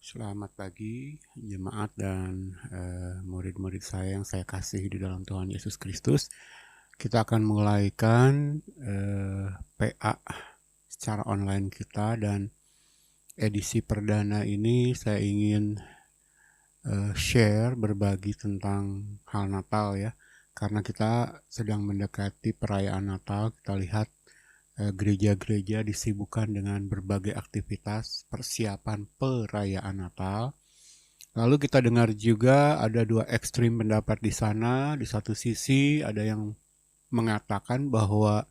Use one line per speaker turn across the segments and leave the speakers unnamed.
Selamat pagi, jemaat dan murid-murid saya yang saya kasihi di dalam Tuhan Yesus Kristus. Kita akan mulaikan PA secara online kita, dan edisi perdana ini saya ingin share, berbagi tentang hal Natal ya. Karena kita sedang mendekati perayaan Natal, kita lihat gereja-gereja disibukkan dengan berbagai aktivitas persiapan perayaan Natal. Lalu kita dengar juga ada dua ekstrim pendapat di sana. Di satu sisi ada yang mengatakan bahwa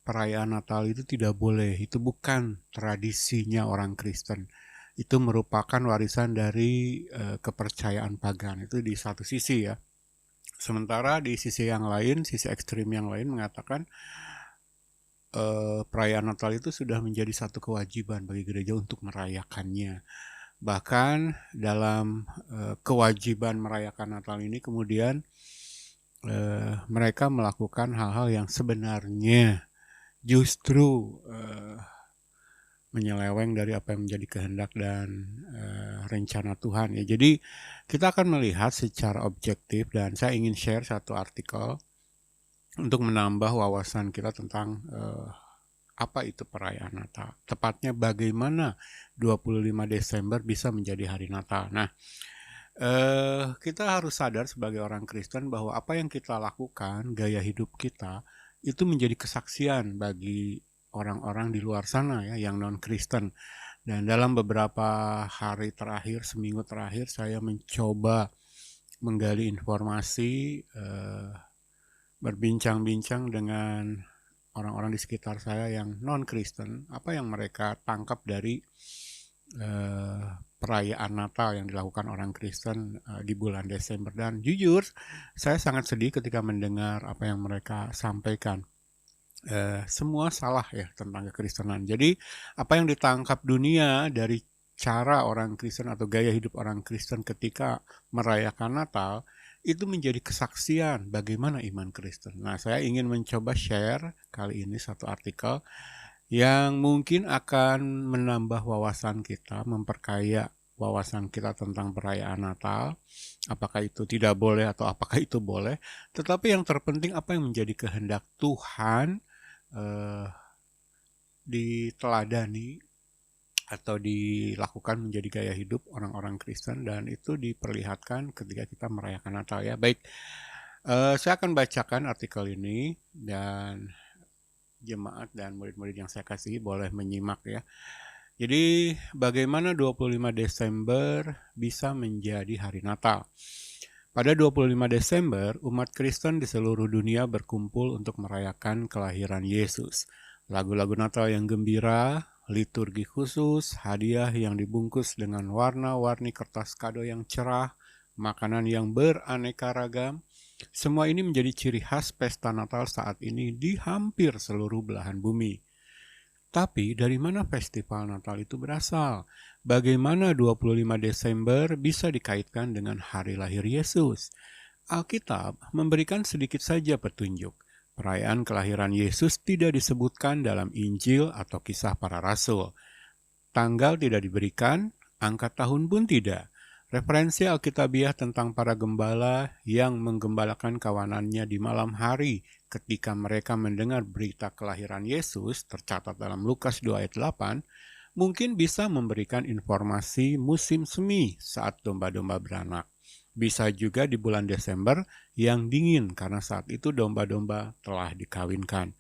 perayaan Natal itu tidak boleh, itu bukan tradisinya orang Kristen. Itu merupakan warisan dari kepercayaan pagan. Itu di satu sisi ya. Sementara di sisi yang lain, sisi ekstrim yang lain mengatakan perayaan Natal itu sudah menjadi satu kewajiban bagi gereja untuk merayakannya. Bahkan dalam kewajiban merayakan Natal ini kemudian mereka melakukan hal-hal yang sebenarnya justru menyeleweng dari apa yang menjadi kehendak dan rencana Tuhan ya. Jadi kita akan melihat secara objektif, dan saya ingin share satu artikel untuk menambah wawasan kita tentang apa itu perayaan Natal. Tepatnya bagaimana 25 Desember bisa menjadi hari Natal. Nah, kita harus sadar sebagai orang Kristen bahwa apa yang kita lakukan, gaya hidup kita, itu menjadi kesaksian bagi orang-orang di luar sana ya, yang non-Kristen. Dan dalam beberapa hari terakhir, seminggu terakhir, saya mencoba menggali informasi, berbincang-bincang dengan orang-orang di sekitar saya yang non-Kristen, apa yang mereka tangkap dari perayaan Natal yang dilakukan orang Kristen di bulan Desember. Dan jujur, saya sangat sedih ketika mendengar apa yang mereka sampaikan. Semua salah ya tentang kekristenan. Jadi apa yang ditangkap dunia dari cara orang Kristen atau gaya hidup orang Kristen ketika merayakan Natal itu menjadi kesaksian bagaimana iman Kristen. Nah, saya ingin mencoba share kali ini satu artikel yang mungkin akan menambah wawasan kita, memperkaya wawasan kita tentang perayaan Natal. Apakah itu tidak boleh atau apakah itu boleh. Tetapi yang terpenting apa yang menjadi kehendak Tuhan diteladani atau dilakukan menjadi gaya hidup orang-orang Kristen, dan itu diperlihatkan ketika kita merayakan Natal ya. Baik, saya akan bacakan artikel ini, dan jemaat dan murid-murid yang saya kasihi boleh menyimak ya. Jadi bagaimana 25 Desember bisa menjadi hari Natal? Pada 25 Desember, umat Kristen di seluruh dunia berkumpul untuk merayakan kelahiran Yesus. Lagu-lagu Natal yang gembira, liturgi khusus, hadiah yang dibungkus dengan warna-warni kertas kado yang cerah, makanan yang beraneka ragam, semua ini menjadi ciri khas pesta Natal saat ini di hampir seluruh belahan bumi. Tapi dari mana festival Natal itu berasal? Bagaimana 25 Desember bisa dikaitkan dengan hari lahir Yesus? Alkitab memberikan sedikit saja petunjuk. Perayaan kelahiran Yesus tidak disebutkan dalam Injil atau kisah para rasul. Tanggal tidak diberikan, angka tahun pun tidak. Referensi Alkitabiah tentang para gembala yang menggembalakan kawanannya di malam hari ketika mereka mendengar berita kelahiran Yesus tercatat dalam Lukas 2 ayat 8, mungkin bisa memberikan informasi musim semi saat domba-domba beranak. Bisa juga di bulan Desember yang dingin karena saat itu domba-domba telah dikawinkan.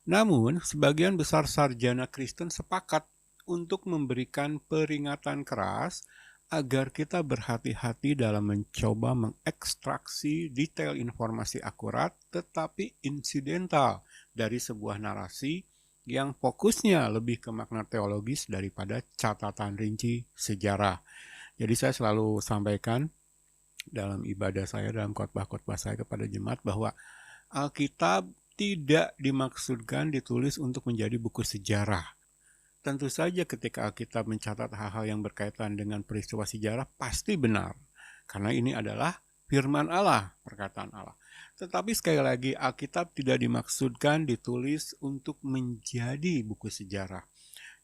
Namun, sebagian besar sarjana Kristen sepakat untuk memberikan peringatan keras agar kita berhati-hati dalam mencoba mengekstraksi detail informasi akurat tetapi insidental dari sebuah narasi yang fokusnya lebih ke makna teologis daripada catatan rinci sejarah. Jadi saya selalu sampaikan dalam ibadah saya, dalam khotbah-khotbah saya kepada jemaat, bahwa Alkitab tidak dimaksudkan ditulis untuk menjadi buku sejarah. Tentu saja ketika Alkitab mencatat hal-hal yang berkaitan dengan peristiwa sejarah pasti benar, karena ini adalah firman Allah, perkataan Allah. Tetapi sekali lagi, Alkitab tidak dimaksudkan ditulis untuk menjadi buku sejarah.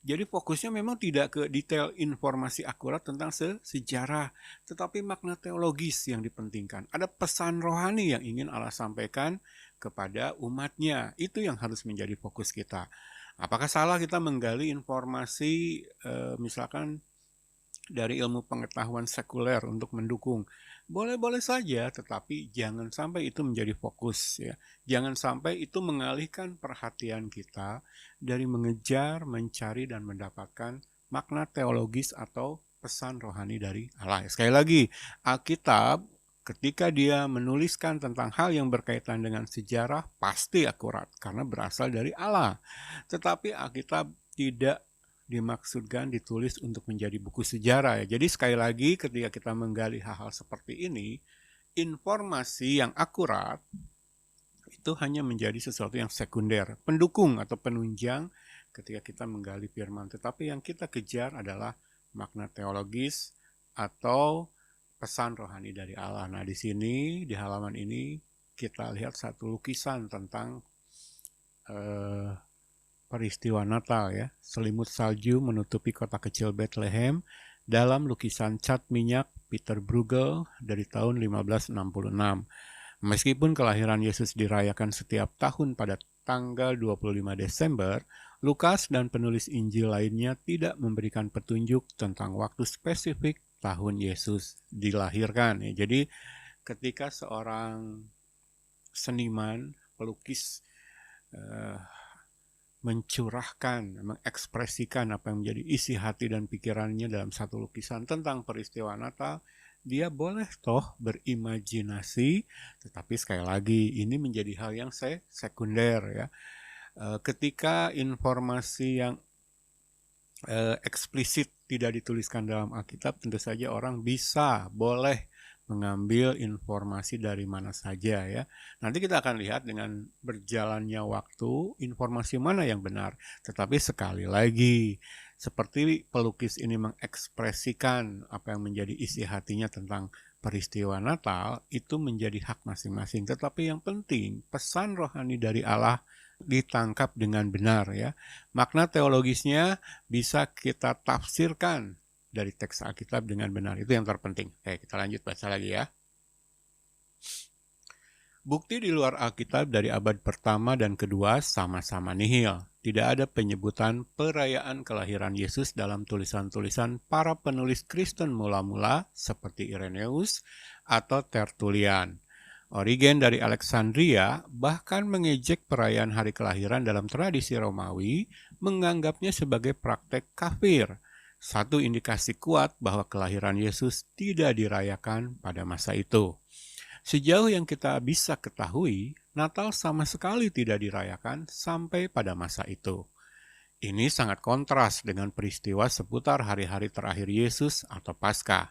Jadi fokusnya memang tidak ke detail informasi akurat tentang sejarah, tetapi makna teologis yang dipentingkan. Ada pesan rohani yang ingin Allah sampaikan kepada umatnya. Itu yang harus menjadi fokus kita. Apakah salah kita menggali informasi misalkan dari ilmu pengetahuan sekuler untuk mendukung? Boleh-boleh saja, tetapi jangan sampai itu menjadi fokus ya. Jangan sampai itu mengalihkan perhatian kita dari mengejar, mencari dan mendapatkan makna teologis atau pesan rohani dari Allah. Sekali lagi, Alkitab ketika dia menuliskan tentang hal yang berkaitan dengan sejarah pasti akurat karena berasal dari Allah. Tetapi Alkitab tidak dimaksudkan ditulis untuk menjadi buku sejarah ya. Jadi sekali lagi ketika kita menggali hal-hal seperti ini, informasi yang akurat itu hanya menjadi sesuatu yang sekunder, pendukung atau penunjang ketika kita menggali firman. Tetapi yang kita kejar adalah makna teologis atau pesan rohani dari Allah. Nah, di sini di halaman ini kita lihat satu lukisan tentang peristiwa Natal ya. Selimut salju menutupi kota kecil Bethlehem dalam lukisan cat minyak Peter Bruegel dari tahun 1566. Meskipun kelahiran Yesus dirayakan setiap tahun pada tanggal 25 Desember, Lukas dan penulis Injil lainnya tidak memberikan petunjuk tentang waktu spesifik tahun Yesus dilahirkan. Ya, jadi ketika seorang seniman, pelukis mencurahkan, mengekspresikan apa yang menjadi isi hati dan pikirannya dalam satu lukisan tentang peristiwa Natal, dia boleh toh berimajinasi, tetapi sekali lagi ini menjadi hal yang sekunder ya. Ketika informasi yang eksplisit tidak dituliskan dalam Alkitab, tentu saja orang boleh mengambil informasi dari mana saja ya. Nanti kita akan lihat dengan berjalannya waktu informasi mana yang benar. Tetapi sekali lagi, seperti pelukis ini mengekspresikan apa yang menjadi isi hatinya tentang peristiwa Natal, itu menjadi hak masing-masing. Tetapi yang penting, pesan rohani dari Allah ditangkap dengan benar ya. Makna teologisnya bisa kita tafsirkan dari teks Alkitab dengan benar. Itu yang terpenting. Oke, kita lanjut baca lagi ya. Bukti di luar Alkitab dari abad pertama dan kedua sama-sama nihil. Tidak ada penyebutan perayaan kelahiran Yesus dalam tulisan-tulisan para penulis Kristen mula-mula seperti Irenaeus atau Tertullian. Origen dari Alexandria bahkan mengejek perayaan hari kelahiran dalam tradisi Romawi, menganggapnya sebagai praktek kafir. Satu indikasi kuat bahwa kelahiran Yesus tidak dirayakan pada masa itu. Sejauh yang kita bisa ketahui, Natal sama sekali tidak dirayakan sampai pada masa itu. Ini sangat kontras dengan peristiwa seputar hari-hari terakhir Yesus atau Paskah.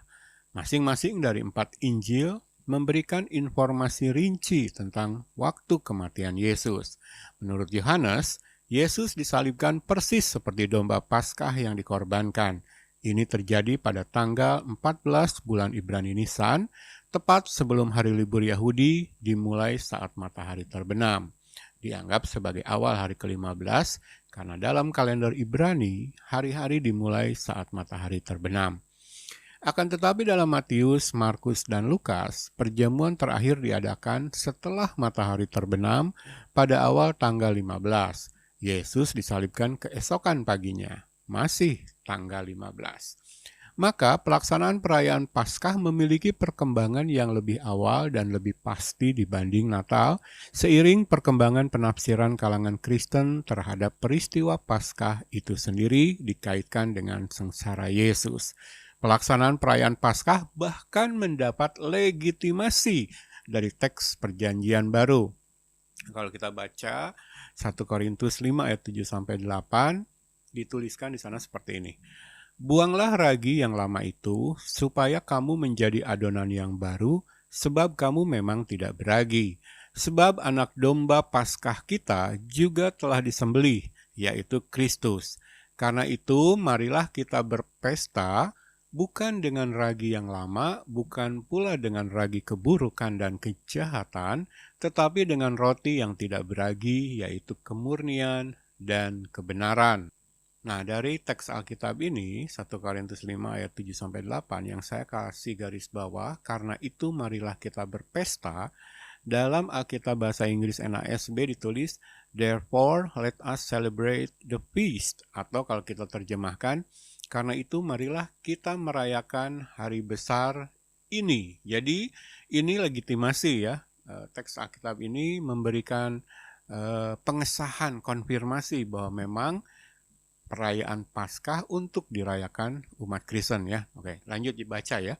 Masing-masing dari 4 Injil memberikan informasi rinci tentang waktu kematian Yesus. Menurut Yohanes, Yesus disalibkan persis seperti domba Paskah yang dikorbankan. Ini terjadi pada tanggal 14 bulan Ibrani Nisan, tepat sebelum hari libur Yahudi dimulai saat matahari terbenam. Dianggap sebagai awal hari ke-15 karena dalam kalender Ibrani, hari-hari dimulai saat matahari terbenam. Akan tetapi dalam Matius, Markus, dan Lukas, perjamuan terakhir diadakan setelah matahari terbenam pada awal tanggal 15. Yesus disalibkan keesokan paginya, masih tanggal 15. Maka pelaksanaan perayaan Paskah memiliki perkembangan yang lebih awal dan lebih pasti dibanding Natal, seiring perkembangan penafsiran kalangan Kristen terhadap peristiwa Paskah itu sendiri dikaitkan dengan sengsara Yesus. Pelaksanaan perayaan Paskah bahkan mendapat legitimasi dari teks Perjanjian Baru. Kalau kita baca 1 Korintus 5 ayat 7-8, dituliskan di sana seperti ini. Buanglah ragi yang lama itu, supaya kamu menjadi adonan yang baru, sebab kamu memang tidak beragi. Sebab anak domba Paskah kita juga telah disembelih, yaitu Kristus. Karena itu, marilah kita berpesta, bukan dengan ragi yang lama, bukan pula dengan ragi keburukan dan kejahatan, tetapi dengan roti yang tidak beragi, yaitu kemurnian dan kebenaran. Nah, dari teks Alkitab ini, 1 Korintus 5 ayat 7-8 yang saya kasih garis bawah, karena itu marilah kita berpesta. Dalam Alkitab bahasa Inggris NASB ditulis, therefore let us celebrate the feast. Atau kalau kita terjemahkan, karena itu marilah kita merayakan hari besar ini. Jadi ini legitimasi ya. Teks Alkitab ini memberikan pengesahan, konfirmasi bahwa memang perayaan Paskah untuk dirayakan umat Kristen ya. Oke, lanjut dibaca ya.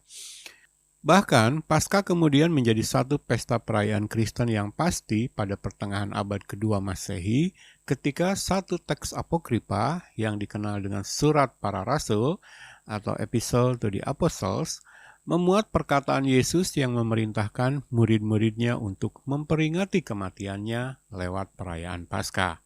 Bahkan, Paskah kemudian menjadi satu pesta perayaan Kristen yang pasti pada pertengahan abad kedua Masehi ketika satu teks apokripa yang dikenal dengan Surat Para Rasul atau Epistle to the Apostles memuat perkataan Yesus yang memerintahkan murid-muridnya untuk memperingati kematiannya lewat perayaan Paskah.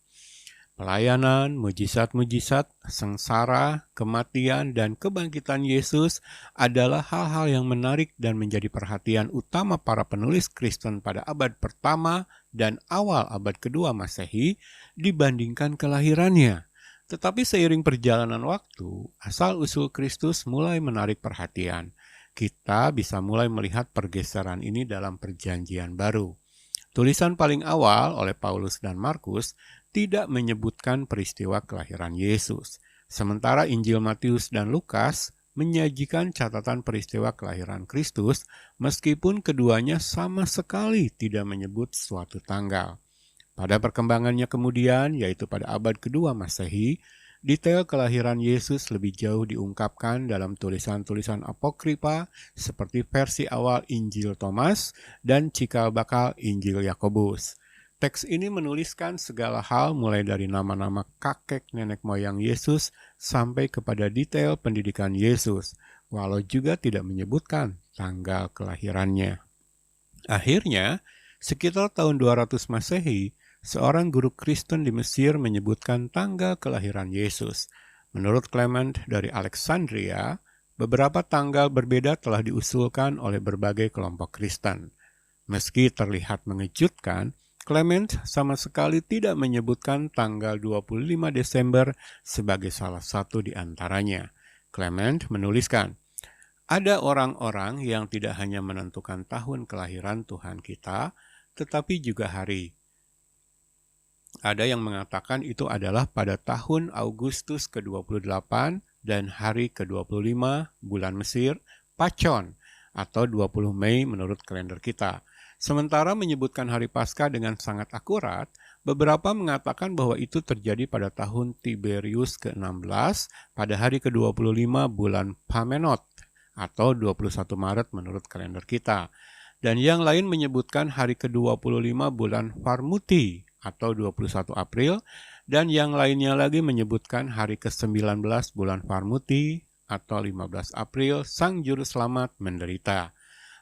Pelayanan, mujizat-mujizat, sengsara, kematian, dan kebangkitan Yesus adalah hal-hal yang menarik dan menjadi perhatian utama para penulis Kristen pada abad pertama dan awal abad kedua Masehi dibandingkan kelahirannya. Tetapi seiring perjalanan waktu, asal-usul Kristus mulai menarik perhatian. Kita bisa mulai melihat pergeseran ini dalam Perjanjian Baru. Tulisan paling awal oleh Paulus dan Markus tidak menyebutkan peristiwa kelahiran Yesus. Sementara Injil Matius dan Lukas menyajikan catatan peristiwa kelahiran Kristus, meskipun keduanya sama sekali tidak menyebut suatu tanggal. Pada perkembangannya kemudian, yaitu pada abad kedua Masehi, detail kelahiran Yesus lebih jauh diungkapkan dalam tulisan-tulisan apokripa seperti versi awal Injil Thomas dan cikal bakal Injil Yakobus. Teks ini menuliskan segala hal mulai dari nama-nama kakek nenek moyang Yesus sampai kepada detail pendidikan Yesus, walau juga tidak menyebutkan tanggal kelahirannya. Akhirnya, sekitar tahun 200 Masehi, seorang guru Kristen di Mesir menyebutkan tanggal kelahiran Yesus. Menurut Clement dari Alexandria, beberapa tanggal berbeda telah diusulkan oleh berbagai kelompok Kristen. Meski terlihat mengejutkan, Clement sama sekali tidak menyebutkan tanggal 25 Desember sebagai salah satu di antaranya. Clement menuliskan, ada orang-orang yang tidak hanya menentukan tahun kelahiran Tuhan kita, tetapi juga hari. Ada yang mengatakan itu adalah pada tahun Agustus ke-28 dan hari ke-25 bulan Mesir, Pachon, atau 20 Mei menurut kalender kita. Sementara menyebutkan hari Paskah dengan sangat akurat, beberapa mengatakan bahwa itu terjadi pada tahun Tiberius ke-16 pada hari ke-25 bulan Pamenot atau 21 Maret menurut kalender kita. Dan yang lain menyebutkan hari ke-25 bulan Farmuti atau 21 April, dan yang lainnya lagi menyebutkan hari ke-19 bulan Farmuti atau 15 April Sang Juru Selamat menderita.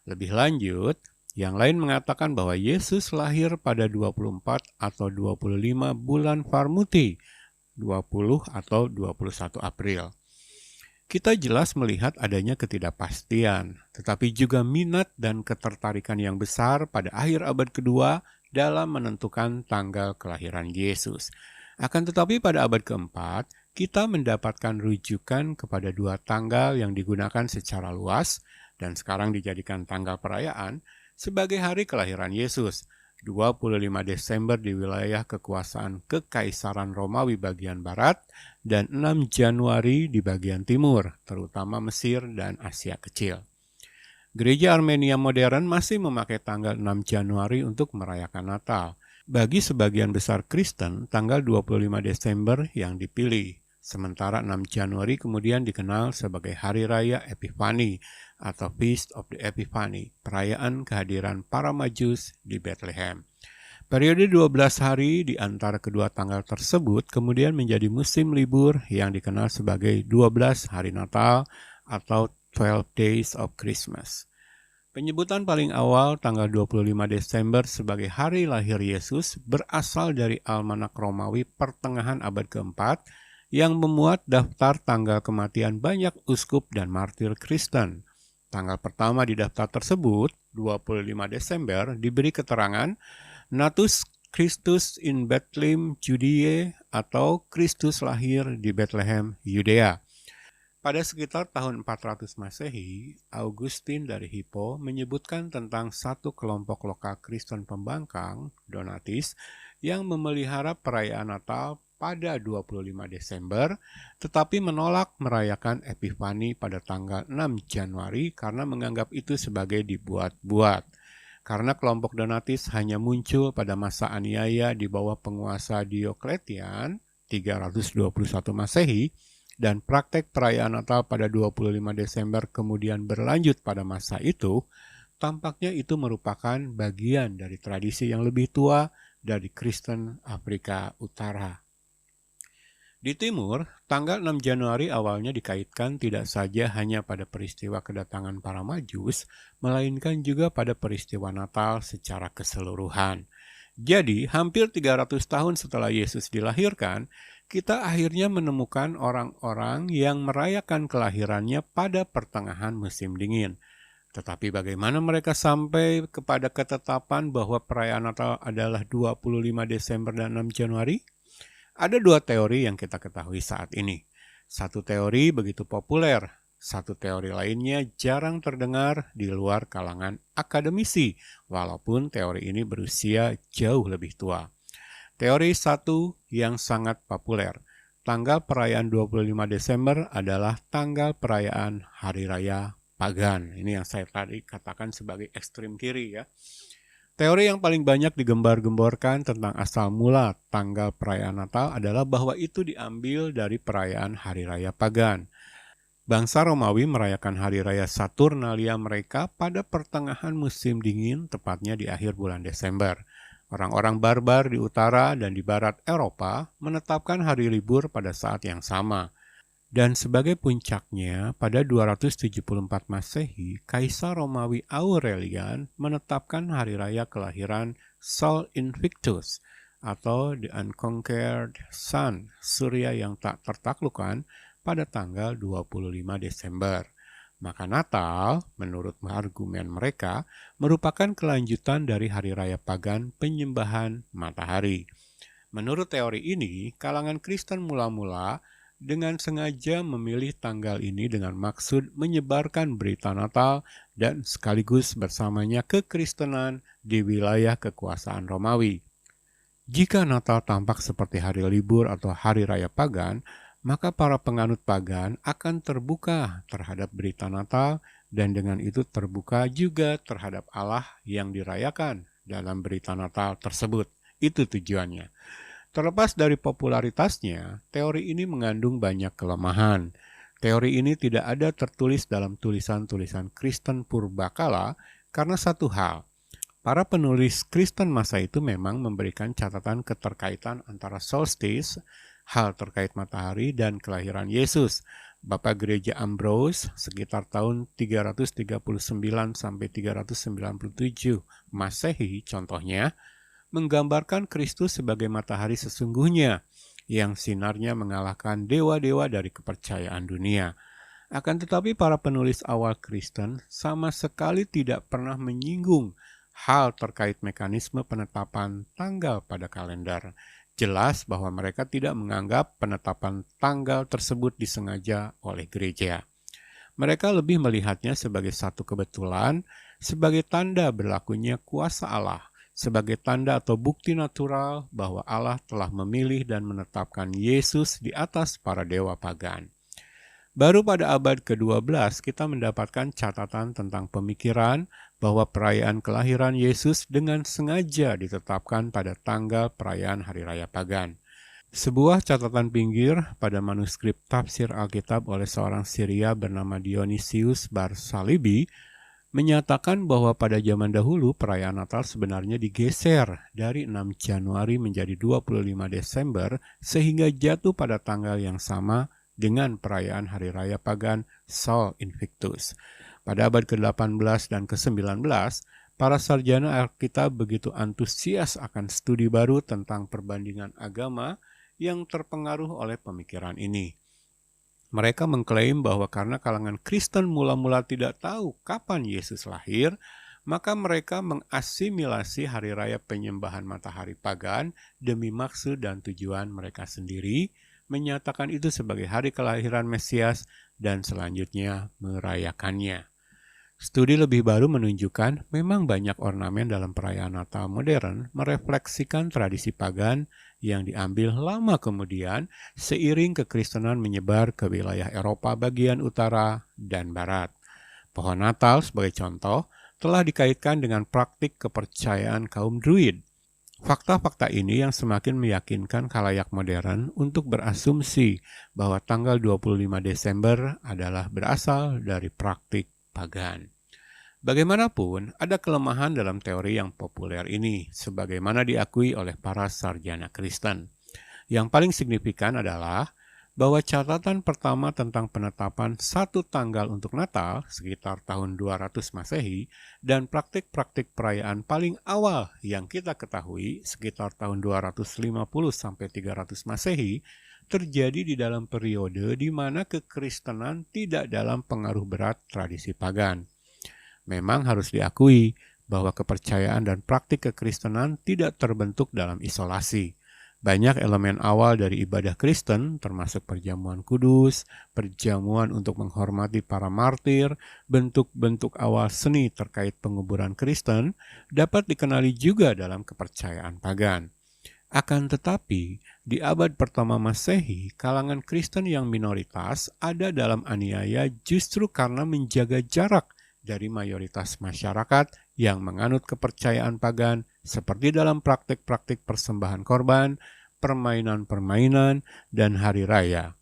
Lebih lanjut, yang lain mengatakan bahwa Yesus lahir pada 24 atau 25 bulan Farmuti, 20 atau 21 April. Kita jelas melihat adanya ketidakpastian, tetapi juga minat dan ketertarikan yang besar pada akhir abad kedua dalam menentukan tanggal kelahiran Yesus. Akan tetapi pada abad keempat, kita mendapatkan rujukan kepada dua tanggal yang digunakan secara luas dan sekarang dijadikan tanggal perayaan, sebagai hari kelahiran Yesus, 25 Desember di wilayah kekuasaan Kekaisaran Romawi bagian barat, dan 6 Januari di bagian timur, terutama Mesir dan Asia Kecil. Gereja Armenia modern masih memakai tanggal 6 Januari untuk merayakan Natal. Bagi sebagian besar Kristen, tanggal 25 Desember yang dipilih. Sementara 6 Januari kemudian dikenal sebagai Hari Raya Epifani atau Feast of the Epiphany, perayaan kehadiran para Majus di Bethlehem. Periode 12 hari di antara kedua tanggal tersebut kemudian menjadi musim libur yang dikenal sebagai 12 hari Natal atau 12 Days of Christmas. Penyebutan paling awal tanggal 25 Desember sebagai hari lahir Yesus berasal dari Almanak Romawi pertengahan abad keempat yang memuat daftar tanggal kematian banyak uskup dan martir Kristen. Tanggal pertama di daftar tersebut, 25 Desember, diberi keterangan Natus Christus in Bethlehem, Judea, atau Kristus lahir di Bethlehem, Yudea. Pada sekitar tahun 400 Masehi, Augustin dari Hippo menyebutkan tentang satu kelompok lokal Kristen pembangkang, Donatis, yang memelihara perayaan Natal pada 25 Desember, tetapi menolak merayakan Epifani pada tanggal 6 Januari karena menganggap itu sebagai dibuat-buat. Karena kelompok Donatis hanya muncul pada masa aniaya di bawah penguasa Diokletian, 321 Masehi, dan praktek perayaan Natal pada 25 Desember kemudian berlanjut pada masa itu, tampaknya itu merupakan bagian dari tradisi yang lebih tua dari Kristen Afrika Utara. Di timur, tanggal 6 Januari awalnya dikaitkan tidak saja hanya pada peristiwa kedatangan para Majus, melainkan juga pada peristiwa Natal secara keseluruhan. Jadi, hampir 300 tahun setelah Yesus dilahirkan, kita akhirnya menemukan orang-orang yang merayakan kelahirannya pada pertengahan musim dingin. Tetapi bagaimana mereka sampai kepada ketetapan bahwa perayaan Natal adalah 25 Desember dan 6 Januari? Ada dua teori yang kita ketahui saat ini. Satu teori begitu populer, satu teori lainnya jarang terdengar di luar kalangan akademisi, walaupun teori ini berusia jauh lebih tua. Teori satu yang sangat populer, tanggal perayaan 25 Desember adalah tanggal perayaan Hari Raya Pagan. Ini yang saya tadi katakan sebagai ekstrem kiri ya. Teori yang paling banyak digembar-gemborkan tentang asal mula tanggal perayaan Natal adalah bahwa itu diambil dari perayaan Hari Raya Pagan. Bangsa Romawi merayakan Hari Raya Saturnalia mereka pada pertengahan musim dingin, tepatnya di akhir bulan Desember. Orang-orang barbar di utara dan di barat Eropa menetapkan hari libur pada saat yang sama. Dan sebagai puncaknya, pada 274 Masehi, Kaisar Romawi Aurelian menetapkan hari raya kelahiran Sol Invictus atau The Unconquered Sun, Surya yang tak tertaklukkan, pada tanggal 25 Desember. Maka Natal, menurut argumen mereka, merupakan kelanjutan dari hari raya pagan penyembahan matahari. Menurut teori ini, kalangan Kristen mula-mula dengan sengaja memilih tanggal ini dengan maksud menyebarkan berita Natal dan sekaligus bersamanya kekristenan di wilayah kekuasaan Romawi. Jika Natal tampak seperti hari libur atau hari raya pagan, maka para penganut pagan akan terbuka terhadap berita Natal dan dengan itu terbuka juga terhadap Allah yang dirayakan dalam berita Natal tersebut. Itu tujuannya. Terlepas dari popularitasnya, teori ini mengandung banyak kelemahan. Teori ini tidak ada tertulis dalam tulisan-tulisan Kristen purbakala karena satu hal. Para penulis Kristen masa itu memang memberikan catatan keterkaitan antara solstice, hal terkait matahari, dan kelahiran Yesus. Bapak Gereja Ambrose sekitar tahun 339 sampai 397 Masehi contohnya, menggambarkan Kristus sebagai matahari sesungguhnya yang sinarnya mengalahkan dewa-dewa dari kepercayaan dunia. Akan tetapi para penulis awal Kristen sama sekali tidak pernah menyinggung hal terkait mekanisme penetapan tanggal pada kalender. Jelas bahwa mereka tidak menganggap penetapan tanggal tersebut disengaja oleh gereja. Mereka lebih melihatnya sebagai satu kebetulan, sebagai tanda berlakunya kuasa Allah, sebagai tanda atau bukti natural bahwa Allah telah memilih dan menetapkan Yesus di atas para dewa pagan. Baru pada abad ke-12 kita mendapatkan catatan tentang pemikiran bahwa perayaan kelahiran Yesus dengan sengaja ditetapkan pada tanggal perayaan Hari Raya Pagan. Sebuah catatan pinggir pada manuskrip tafsir Alkitab oleh seorang Syria bernama Dionysius Barsalibi menyatakan bahwa pada zaman dahulu perayaan Natal sebenarnya digeser dari 6 Januari menjadi 25 Desember sehingga jatuh pada tanggal yang sama dengan perayaan Hari Raya Pagan Sol Invictus. Pada abad ke-18 dan ke-19, para sarjana Alkitab begitu antusias akan studi baru tentang perbandingan agama yang terpengaruh oleh pemikiran ini. Mereka mengklaim bahwa karena kalangan Kristen mula-mula tidak tahu kapan Yesus lahir, maka mereka mengasimilasi hari raya penyembahan matahari pagan demi maksud dan tujuan mereka sendiri, menyatakan itu sebagai hari kelahiran Mesias dan selanjutnya merayakannya. Studi lebih baru menunjukkan memang banyak ornamen dalam perayaan Natal modern merefleksikan tradisi pagan yang diambil lama kemudian seiring kekristenan menyebar ke wilayah Eropa bagian utara dan barat. Pohon Natal sebagai contoh telah dikaitkan dengan praktik kepercayaan kaum Druid. Fakta-fakta ini yang semakin meyakinkan khalayak modern untuk berasumsi bahwa tanggal 25 Desember adalah berasal dari praktik pagan. Bagaimanapun, ada kelemahan dalam teori yang populer ini, sebagaimana diakui oleh para sarjana Kristen. Yang paling signifikan adalah bahwa catatan pertama tentang penetapan satu tanggal untuk Natal sekitar tahun 200 Masehi dan praktik-praktik perayaan paling awal yang kita ketahui sekitar tahun 250 sampai 300 Masehi terjadi di dalam periode di mana kekristenan tidak dalam pengaruh berat tradisi pagan. Memang harus diakui bahwa kepercayaan dan praktik kekristenan tidak terbentuk dalam isolasi. Banyak elemen awal dari ibadah Kristen, termasuk perjamuan kudus, perjamuan untuk menghormati para martir, bentuk-bentuk awal seni terkait penguburan Kristen, dapat dikenali juga dalam kepercayaan pagan. Akan tetapi, di abad pertama Masehi, kalangan Kristen yang minoritas ada dalam aniaya justru karena menjaga jarak dari mayoritas masyarakat yang menganut kepercayaan pagan seperti dalam praktik-praktik persembahan korban, permainan-permainan, dan hari raya.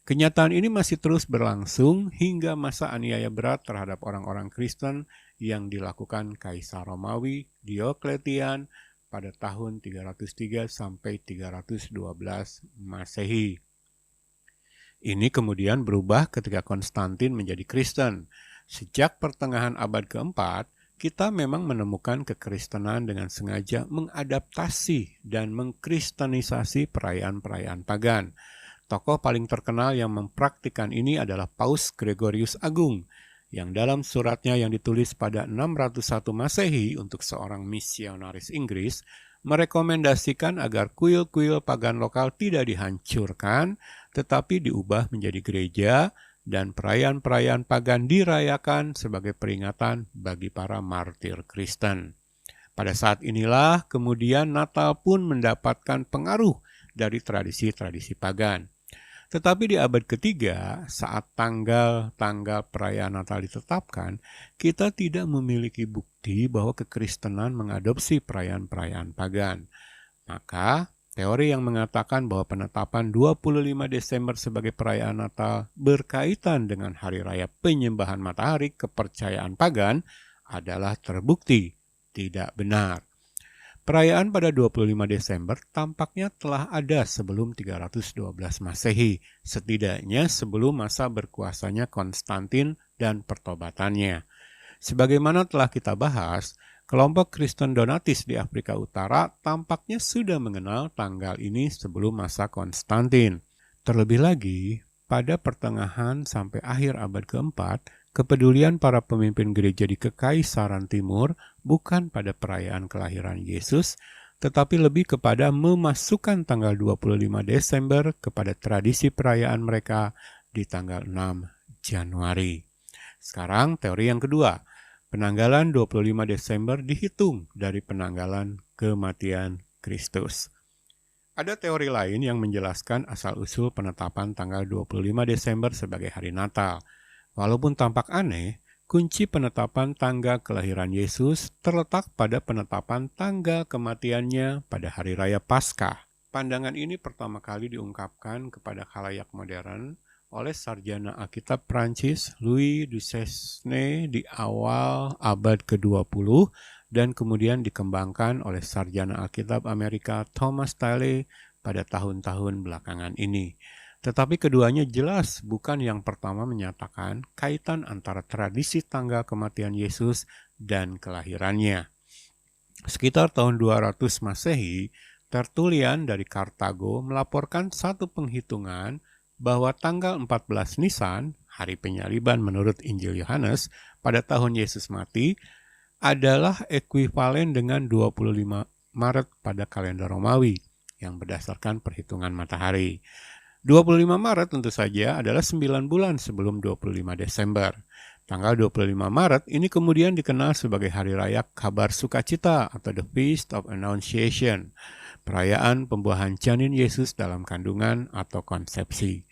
Kenyataan ini masih terus berlangsung hingga masa aniaya berat terhadap orang-orang Kristen yang dilakukan Kaisar Romawi Diokletian pada tahun 303 sampai 312 Masehi. Ini kemudian berubah ketika Konstantin menjadi Kristen. Sejak pertengahan abad keempat, kita memang menemukan kekristenan dengan sengaja mengadaptasi dan mengkristenisasi perayaan-perayaan pagan. Tokoh paling terkenal yang mempraktikkan ini adalah Paus Gregorius Agung, yang dalam suratnya yang ditulis pada 601 Masehi untuk seorang misionaris Inggris, merekomendasikan agar kuil-kuil pagan lokal tidak dihancurkan, tetapi diubah menjadi gereja, dan perayaan-perayaan pagan dirayakan sebagai peringatan bagi para martir Kristen. Pada saat inilah kemudian Natal pun mendapatkan pengaruh dari tradisi-tradisi pagan. Tetapi di abad ketiga, saat tanggal-tanggal perayaan Natal ditetapkan, kita tidak memiliki bukti bahwa kekristenan mengadopsi perayaan-perayaan pagan. Maka, teori yang mengatakan bahwa penetapan 25 Desember sebagai perayaan Natal berkaitan dengan hari raya penyembahan matahari kepercayaan pagan adalah terbukti tidak benar. Perayaan pada 25 Desember tampaknya telah ada sebelum 312 Masehi, setidaknya sebelum masa berkuasanya Konstantin dan pertobatannya. Sebagaimana telah kita bahas, kelompok Kristen Donatis di Afrika Utara tampaknya sudah mengenal tanggal ini sebelum masa Konstantin. Terlebih lagi, pada pertengahan sampai akhir abad keempat, kepedulian para pemimpin gereja di Kekaisaran Timur bukan pada perayaan kelahiran Yesus, tetapi lebih kepada memasukkan tanggal 25 Desember kepada tradisi perayaan mereka di tanggal 6 Januari. Sekarang teori yang kedua. Penanggalan 25 Desember dihitung dari penanggalan kematian Kristus. Ada teori lain yang menjelaskan asal-usul penetapan tanggal 25 Desember sebagai hari Natal. Walaupun tampak aneh, kunci penetapan tanggal kelahiran Yesus terletak pada penetapan tanggal kematiannya pada hari raya Paskah. Pandangan ini pertama kali diungkapkan kepada khalayak modern oleh sarjana Alkitab Prancis Louis Duchesne di awal abad ke-20 dan kemudian dikembangkan oleh sarjana Alkitab Amerika Thomas Talley pada tahun-tahun belakangan ini. Tetapi keduanya jelas bukan yang pertama menyatakan kaitan antara tradisi tanggal kematian Yesus dan kelahirannya. Sekitar tahun 200 Masehi, Tertullian dari Kartago melaporkan satu penghitungan bahwa tanggal 14 Nisan, hari penyaliban menurut Injil Yohanes, pada tahun Yesus mati, adalah ekuivalen dengan 25 Maret pada kalender Romawi yang berdasarkan perhitungan matahari. 25 Maret tentu saja adalah 9 bulan sebelum 25 Desember. Tanggal 25 Maret ini kemudian dikenal sebagai Hari Raya Kabar Sukacita atau The Feast of Annunciation, perayaan pembuahan janin Yesus dalam kandungan atau konsepsi.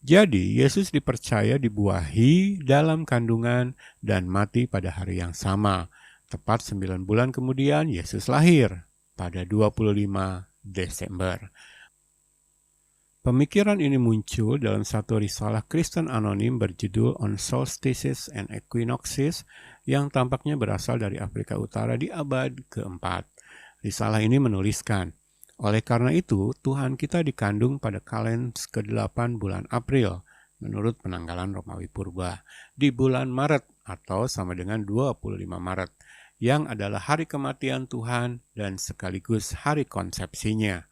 Jadi, Yesus dipercaya dibuahi dalam kandungan dan mati pada hari yang sama. Tepat 9 bulan kemudian, Yesus lahir pada 25 Desember. Pemikiran ini muncul dalam satu risalah Kristen anonim berjudul On Solstices and Equinoxes yang tampaknya berasal dari Afrika Utara di abad keempat. Risalah ini menuliskan, oleh karena itu, Tuhan kita dikandung pada kalender ke-8 bulan April, menurut penanggalan Romawi Purba, di bulan Maret atau sama dengan 25 Maret, yang adalah hari kematian Tuhan dan sekaligus hari konsepsinya.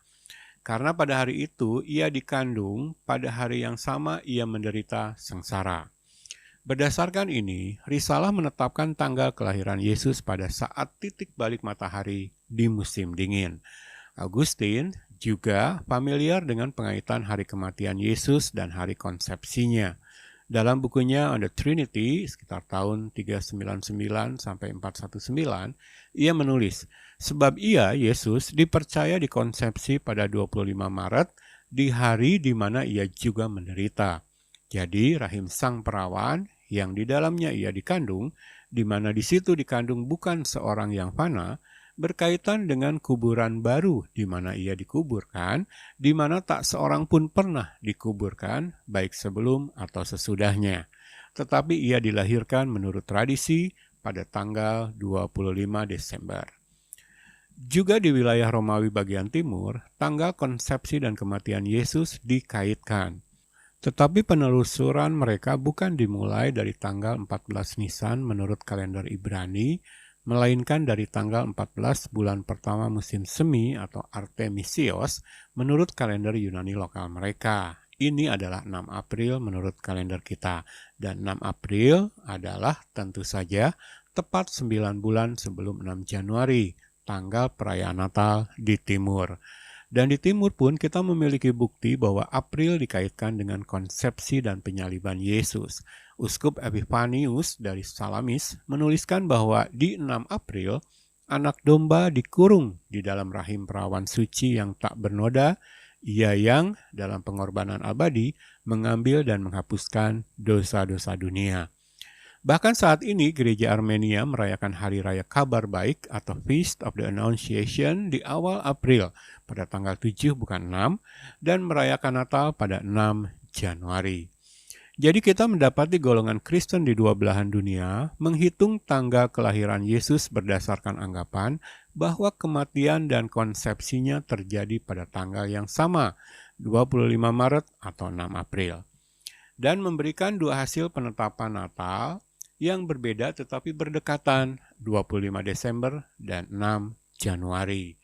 Karena pada hari itu ia dikandung, pada hari yang sama ia menderita sengsara. Berdasarkan ini, risalah menetapkan tanggal kelahiran Yesus pada saat titik balik matahari di musim dingin. Augustine juga familiar dengan pengaitan hari kematian Yesus dan hari konsepsinya. Dalam bukunya On the Trinity, sekitar tahun 399 sampai 419, ia menulis, sebab ia, Yesus, dipercaya dikonsepsi pada 25 Maret, di hari di mana ia juga menderita. Jadi, rahim sang perawan, yang di dalamnya ia dikandung, di mana di situ dikandung bukan seorang yang fana, berkaitan dengan kuburan baru di mana ia dikuburkan, di mana tak seorang pun pernah dikuburkan, baik sebelum atau sesudahnya. Tetapi ia dilahirkan menurut tradisi pada tanggal 25 Desember. Juga di wilayah Romawi bagian timur, tanggal konsepsi dan kematian Yesus dikaitkan. Tetapi penelusuran mereka bukan dimulai dari tanggal 14 Nisan menurut kalender Ibrani, melainkan dari tanggal 14 bulan pertama musim semi atau Artemisios menurut kalender Yunani lokal mereka. Ini adalah 6 April menurut kalender kita. Dan 6 April adalah tentu saja tepat 9 bulan sebelum 6 Januari, tanggal perayaan Natal di timur. Dan di timur pun kita memiliki bukti bahwa April dikaitkan dengan konsepsi dan penyaliban Yesus. Uskup Epifanius dari Salamis menuliskan bahwa di 6 April, anak domba dikurung di dalam rahim perawan suci yang tak bernoda, ia yang dalam pengorbanan abadi mengambil dan menghapuskan dosa-dosa dunia. Bahkan saat ini gereja Armenia merayakan Hari Raya Kabar Baik atau Feast of the Annunciation di awal April pada tanggal 7 bukan 6 dan merayakan Natal pada 6 Januari. Jadi kita mendapati golongan Kristen di dua belahan dunia menghitung tanggal kelahiran Yesus berdasarkan anggapan bahwa kematian dan konsepsinya terjadi pada tanggal yang sama, 25 Maret atau 6 April. Dan memberikan dua hasil penetapan Natal yang berbeda tetapi berdekatan, 25 Desember dan 6 Januari.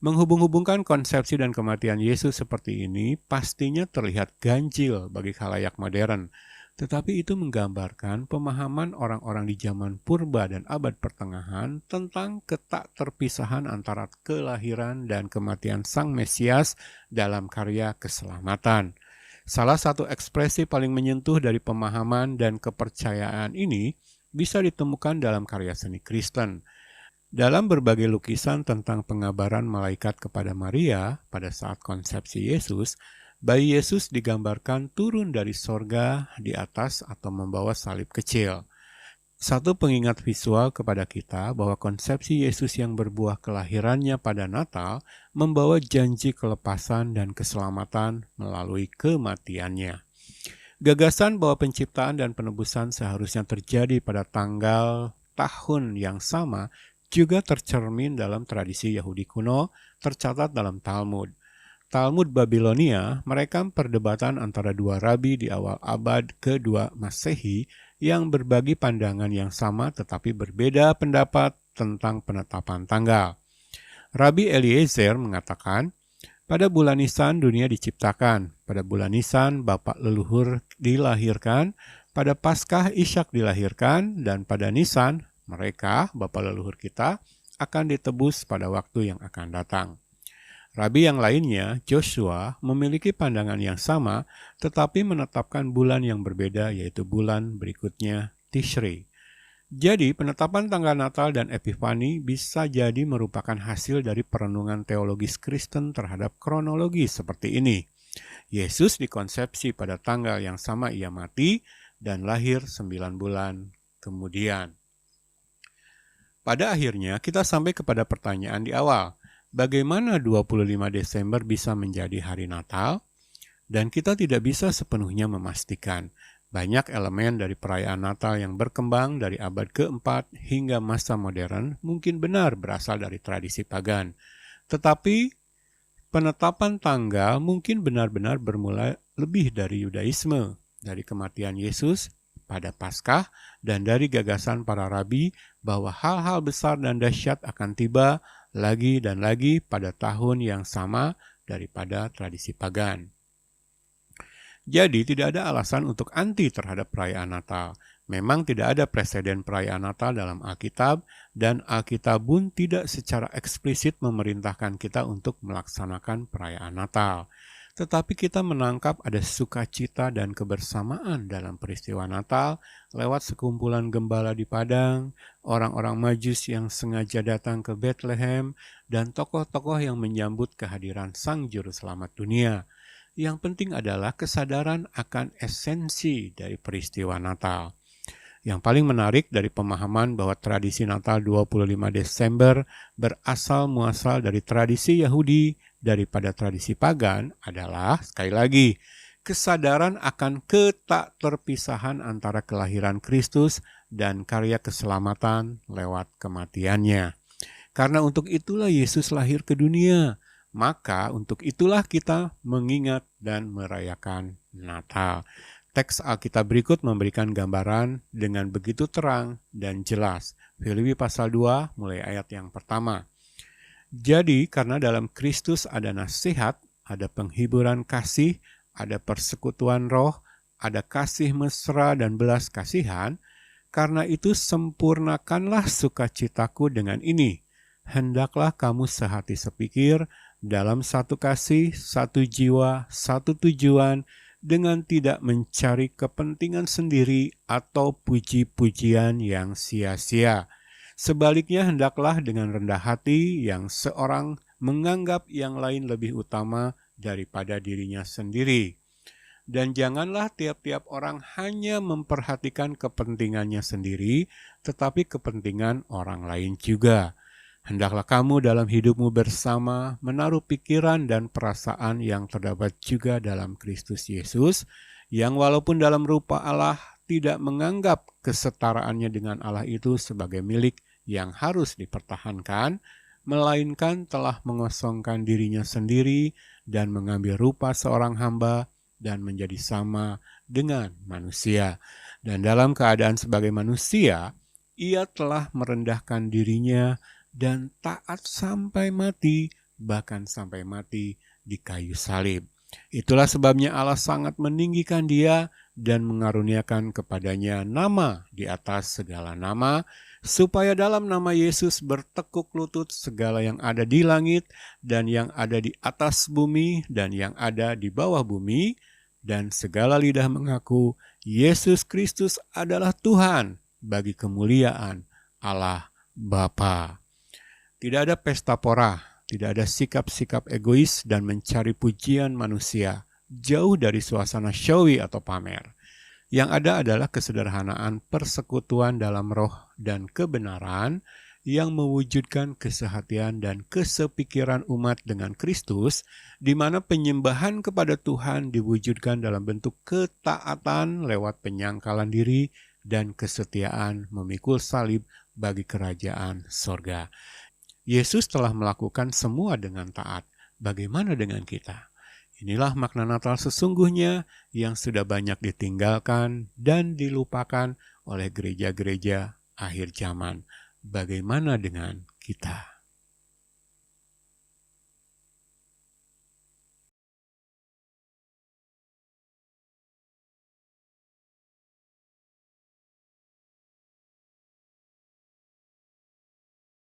Menghubung-hubungkan konsepsi dan kematian Yesus seperti ini pastinya terlihat ganjil bagi khalayak modern, tetapi itu menggambarkan pemahaman orang-orang di zaman purba dan abad pertengahan tentang ketak terpisahan antara kelahiran dan kematian Sang Mesias dalam karya keselamatan. Salah satu ekspresi paling menyentuh dari pemahaman dan kepercayaan ini bisa ditemukan dalam karya seni Kristen. Dalam berbagai lukisan tentang pengabaran malaikat kepada Maria pada saat konsepsi Yesus, bayi Yesus digambarkan turun dari sorga di atas atau membawa salib kecil. Satu pengingat visual kepada kita bahwa konsepsi Yesus yang berbuah kelahirannya pada Natal membawa janji kelepasan dan keselamatan melalui kematiannya. Gagasan bahwa penciptaan dan penebusan seharusnya terjadi pada tanggal tahun yang sama juga tercermin dalam tradisi Yahudi kuno tercatat dalam Talmud. Talmud Babilonia merekam perdebatan antara dua rabi di awal abad ke-2 Masehi yang berbagi pandangan yang sama tetapi berbeda pendapat tentang penetapan tanggal. Rabi Eliezer mengatakan, pada bulan Nisan dunia diciptakan, pada bulan Nisan bapak leluhur dilahirkan, pada Paskah Ishak dilahirkan, dan pada Nisan mereka, bapa leluhur kita, akan ditebus pada waktu yang akan datang. Rabi yang lainnya, Joshua, memiliki pandangan yang sama, tetapi menetapkan bulan yang berbeda, yaitu bulan berikutnya, Tishri. Jadi, penetapan tanggal Natal dan Epifani bisa jadi merupakan hasil dari perenungan teologis Kristen terhadap kronologi seperti ini. Yesus dikonsepsi pada tanggal yang sama ia mati dan lahir 9 bulan kemudian. Pada akhirnya, kita sampai kepada pertanyaan di awal. Bagaimana 25 Desember bisa menjadi hari Natal? Dan kita tidak bisa sepenuhnya memastikan. Banyak elemen dari perayaan Natal yang berkembang dari abad keempat hingga masa modern mungkin benar berasal dari tradisi pagan. Tetapi penetapan tanggal mungkin benar-benar bermula lebih dari Yudaisme, dari kematian Yesus pada Paskah, dan dari gagasan para rabi bahwa hal-hal besar dan dahsyat akan tiba lagi dan lagi pada tahun yang sama daripada tradisi pagan. Jadi tidak ada alasan untuk anti terhadap perayaan Natal. Memang tidak ada preseden perayaan Natal dalam Alkitab, dan Alkitab pun tidak secara eksplisit memerintahkan kita untuk melaksanakan perayaan Natal. Tetapi kita menangkap ada sukacita dan kebersamaan dalam peristiwa Natal lewat sekumpulan gembala di padang, orang-orang Majus yang sengaja datang ke Bethlehem, dan tokoh-tokoh yang menyambut kehadiran Sang Juru Selamat dunia. Yang penting adalah kesadaran akan esensi dari peristiwa Natal. Yang paling menarik dari pemahaman bahwa tradisi Natal 25 Desember berasal muasal dari tradisi Yahudi daripada tradisi pagan adalah, sekali lagi, kesadaran akan ketakterpisahan antara kelahiran Kristus dan karya keselamatan lewat kematiannya. Karena untuk itulah Yesus lahir ke dunia, maka untuk itulah kita mengingat dan merayakan Natal. Teks Alkitab berikut memberikan gambaran dengan begitu terang dan jelas. Filipi pasal 2 mulai ayat yang pertama. Jadi karena dalam Kristus ada nasihat, ada penghiburan kasih, ada persekutuan roh, ada kasih mesra dan belas kasihan, karena itu sempurnakanlah sukacitaku dengan ini. Hendaklah kamu sehati sepikir, dalam satu kasih, satu jiwa, satu tujuan, dengan tidak mencari kepentingan sendiri atau puji-pujian yang sia-sia. Sebaliknya hendaklah dengan rendah hati yang seorang menganggap yang lain lebih utama daripada dirinya sendiri. Dan janganlah tiap-tiap orang hanya memperhatikan kepentingannya sendiri, tetapi kepentingan orang lain juga. Hendaklah kamu dalam hidupmu bersama menaruh pikiran dan perasaan yang terdapat juga dalam Kristus Yesus, yang walaupun dalam rupa Allah tidak menganggap kesetaraannya dengan Allah itu sebagai milik yang harus dipertahankan, melainkan telah mengosongkan dirinya sendiri dan mengambil rupa seorang hamba dan menjadi sama dengan manusia. Dan dalam keadaan sebagai manusia, ia telah merendahkan dirinya dan taat sampai mati, bahkan sampai mati di kayu salib. Itulah sebabnya Allah sangat meninggikan dia dan mengaruniakan kepadanya nama di atas segala nama, supaya dalam nama Yesus bertekuk lutut segala yang ada di langit dan yang ada di atas bumi dan yang ada di bawah bumi, dan segala lidah mengaku Yesus Kristus adalah Tuhan bagi kemuliaan Allah Bapa. Tidak ada pesta pora, tidak ada sikap-sikap egois dan mencari pujian manusia, jauh dari suasana syawi atau pamer. Yang ada adalah kesederhanaan persekutuan dalam roh dan kebenaran yang mewujudkan kesehatian dan kesepikiran umat dengan Kristus, di mana penyembahan kepada Tuhan diwujudkan dalam bentuk ketaatan lewat penyangkalan diri dan kesetiaan memikul salib bagi kerajaan sorga. Yesus telah melakukan semua dengan taat. Bagaimana dengan kita? Inilah makna Natal sesungguhnya yang sudah banyak ditinggalkan dan dilupakan oleh gereja-gereja akhir zaman. Bagaimana dengan kita?